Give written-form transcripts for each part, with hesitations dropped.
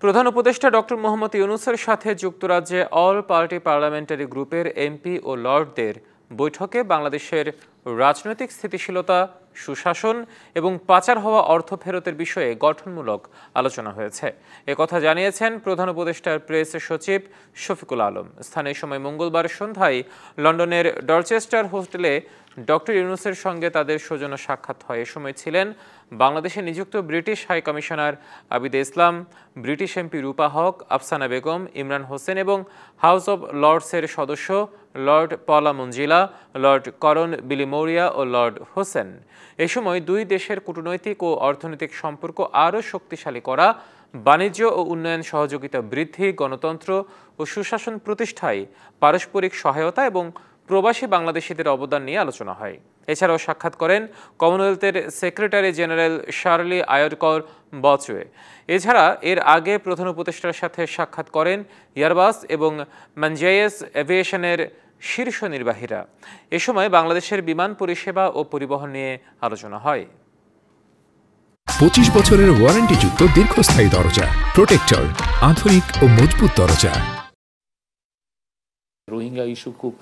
প্রধান উপদেষ্টা ডক্টর মোহাম্মদ ইউনূসের সাথে যুক্তরাজ্যে অল পার্টি পার্লামেন্টারি গ্রুপের এমপি ও লর্ডদের বৈঠকে বাংলাদেশের রাজনৈতিক স্থিতিশীলতা, সুশাসন এবং পাচার হওয়া অর্থ ফেরতের বিষয়ে গঠনমূলক আলোচনা হয়েছে। একথা জানিয়েছেন প্রধান উপদেষ্টার প্রেস সচিব শফিকুল আলম। স্থানীয় সময় মঙ্গলবার সন্ধ্যায় লন্ডনের ডরচেস্টার হোটেলে ডক্টর ইউনূসের সঙ্গে তাদের সৌজন্য সাক্ষাৎ হয়। এ সময় ছিলেন বাংলাদেশে নিযুক্ত ব্রিটিশ হাই কমিশনার আবিদে ইসলাম, ব্রিটিশ এমপি রূপা হক, আফসানা বেগম, ইমরান হোসেন এবং হাউস অব লর্ডসের সদস্য লর্ড পলা মঞ্জিলা, লর্ড করণ বিলিমোরিয়া ও লর্ড হোসেন। এ সময় দুই দেশের কূটনৈতিক ও অর্থনৈতিক সম্পর্ক আরও শক্তিশালী করা, বাণিজ্য ও উন্নয়ন সহযোগিতা বৃদ্ধি, গণতন্ত্র ও সুশাসন প্রতিষ্ঠায় পারস্পরিক সহায়তা এবং প্রবাসী বাংলাদেশিদের অবদান নিয়ে আলোচনা হয়। এছাড়াও সাক্ষাৎ করেন কমনওয়েলথের সেক্রেটারি জেনারেল শার্লি আয়রকর বচওয়ে। এছাড়া এর আগে প্রধান উপদেষ্টার সাথে সাক্ষাৎ করেন এয়ারবাস এবং মানজেয়েস এভিয়েশনের শীর্ষ নির্বাহীরা। এ সময় বাংলাদেশের বিমান পরিষেবা ও পরিবহন নিয়ে আলোচনা হয়। 25 বছরের ওয়ারেন্টিযুক্ত দীর্ঘস্থায়ী দরজা প্রোটেক্টর, আধুনিক ও মজবুত দরজা। রোহিঙ্গা ইস্যু খুব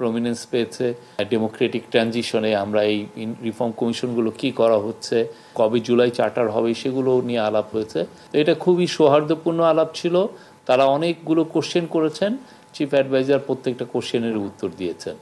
প্রমিনেন্স পেয়েছে। ডেমোক্রেটিক ট্রানজিশনে আমরা এই রিফর্ম কমিশনগুলো কি করা হচ্ছে, কবে জুলাই চার্টার হবে, সেগুলো নিয়ে আলাপ হয়েছে। তো এটা খুবই সৌহার্দ্যপূর্ণ আলাপ ছিল। তারা অনেকগুলো কোশ্চেন করেছেন, চিফ অ্যাডভাইজার প্রত্যেকটা কোশ্চেনের উত্তর দিয়েছেন।